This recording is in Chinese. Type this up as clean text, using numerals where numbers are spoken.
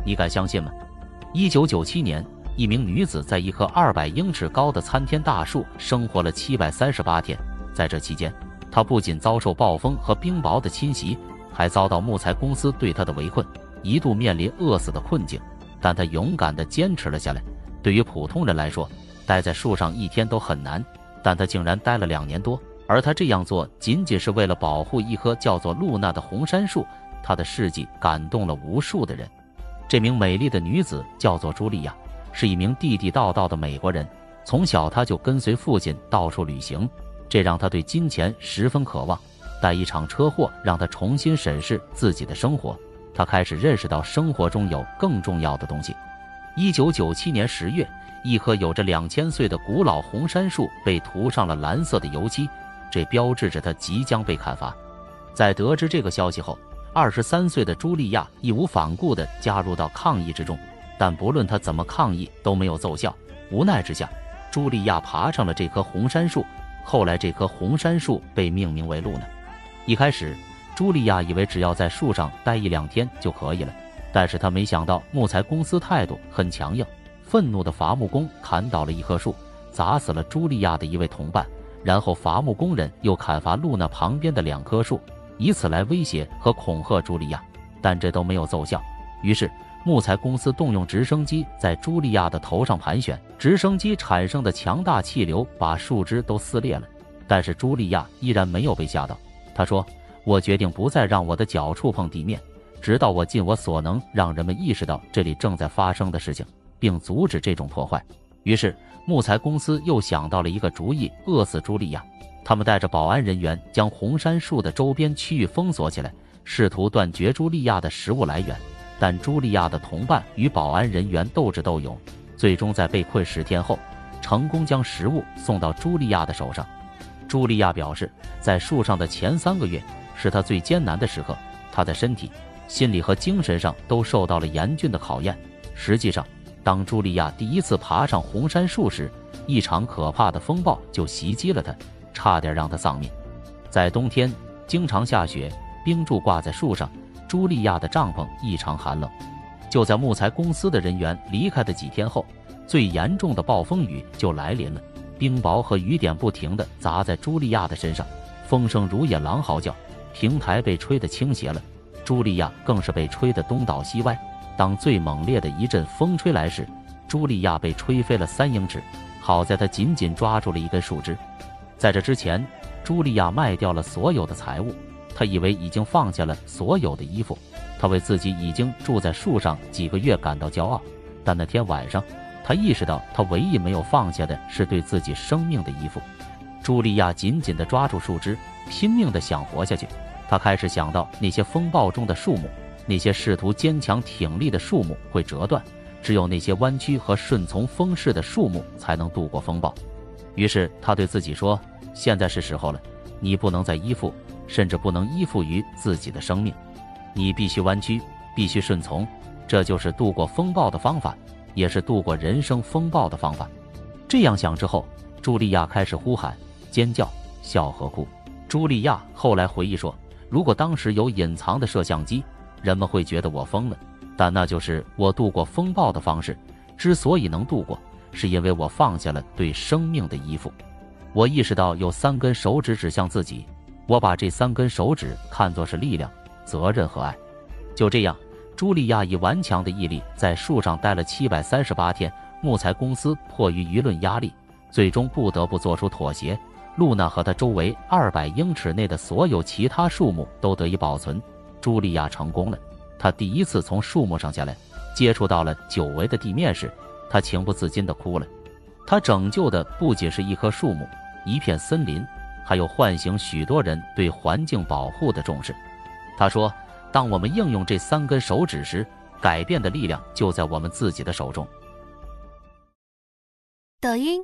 你敢相信吗？1997年，一名女子在一棵200英尺高的参天大树生活了738天，在这期间，她不仅遭受暴风和冰雹的侵袭，还遭到木材公司对她的围困，一度面临饿死的困境，但她勇敢地坚持了下来。对于普通人来说，待在树上一天都很难，但她竟然待了2年多。而她这样做仅仅是为了保护一棵叫做露娜的红杉树，她的事迹感动了无数的人。这名美丽的女子叫做茱莉亚，是一名地地道道的美国人。从小她就跟随父亲到处旅行，这让她对金钱十分渴望。但一场车祸让她重新审视自己的生活，她开始认识到生活中有更重要的东西。1997年10月，一棵有着2000岁的古老红杉树被涂上了蓝色的油漆，这标志着它即将被砍伐。在得知这个消息后，23岁的茱莉亚义无反顾地加入到抗议之中，但不论她怎么抗议都没有奏效。无奈之下，茱莉亚爬上了这棵红杉树，后来这棵红杉树被命名为露娜。一开始，茱莉亚以为只要在树上待1-2天就可以了，但是她没想到木材公司态度很强硬，愤怒的伐木工砍倒了一棵树，砸死了茱莉亚的一位同伴，然后伐木工人又砍伐露娜旁边的2棵树，以此来威胁和恐吓茱莉亚，但这都没有奏效。于是木材公司动用直升机在茱莉亚的头上盘旋，直升机产生的强大气流把树枝都撕裂了，但是茱莉亚依然没有被吓到。她说，我决定不再让我的脚触碰地面，直到我尽我所能让人们意识到这里正在发生的事情，并阻止这种破坏。于是木材公司又想到了一个主意，饿死茱莉亚。他们带着保安人员将红杉树的周边区域封锁起来，试图断绝茱莉亚的食物来源。但茱莉亚的同伴与保安人员斗智斗勇，最终在被困10天后，成功将食物送到茱莉亚的手上。茱莉亚表示，在树上的前3个月是她最艰难的时刻，她的身体、心理和精神上都受到了严峻的考验。实际上，当茱莉亚第一次爬上红杉树时，一场可怕的风暴就袭击了她，差点让她丧命。在冬天，经常下雪，冰柱挂在树上，茱莉亚的帐篷异常寒冷。就在木材公司的人员离开的几天后，最严重的暴风雨就来临了，冰雹和雨点不停地砸在茱莉亚的身上，风声如野狼嚎叫，平台被吹得倾斜了，茱莉亚更是被吹得东倒西歪。当最猛烈的一阵风吹来时，茱莉亚被吹飞了3英尺，好在她紧紧抓住了一根树枝。在这之前，茱莉亚卖掉了所有的财物，她以为已经放下了所有的衣服，她为自己已经住在树上几个月感到骄傲。但那天晚上，她意识到她唯一没有放下的是对自己生命的依附。茱莉亚紧紧地抓住树枝，拼命地想活下去。她开始想到那些风暴中的树木，那些试图坚强挺立的树木会折断，只有那些弯曲和顺从风势的树木才能度过风暴。于是她对自己说，现在是时候了，你不能再依附，甚至不能依附于自己的生命，你必须弯曲，必须顺从，这就是度过风暴的方法，也是度过人生风暴的方法。这样想之后，茱莉亚开始呼喊、尖叫、笑和哭。茱莉亚后来回忆说，如果当时有隐藏的摄像机，人们会觉得我疯了，但那就是我度过风暴的方式。之所以能度过，是因为我放下了对生命的依附。我意识到有3根手指指向自己，我把这3根手指看作是力量、责任和爱。就这样，茱莉亚以顽强的毅力在树上待了738天。木材公司迫于舆论压力，最终不得不做出妥协。露娜和她周围200英尺内的所有其他树木都得以保存。茱莉亚成功了，她第一次从树木上下来，接触到了久违的地面时，她情不自禁地哭了。她拯救的不仅是一棵树木、一片森林，还有唤醒许多人对环境保护的重视。她说，当我们应用这3根手指时，改变的力量就在我们自己的手中。抖音、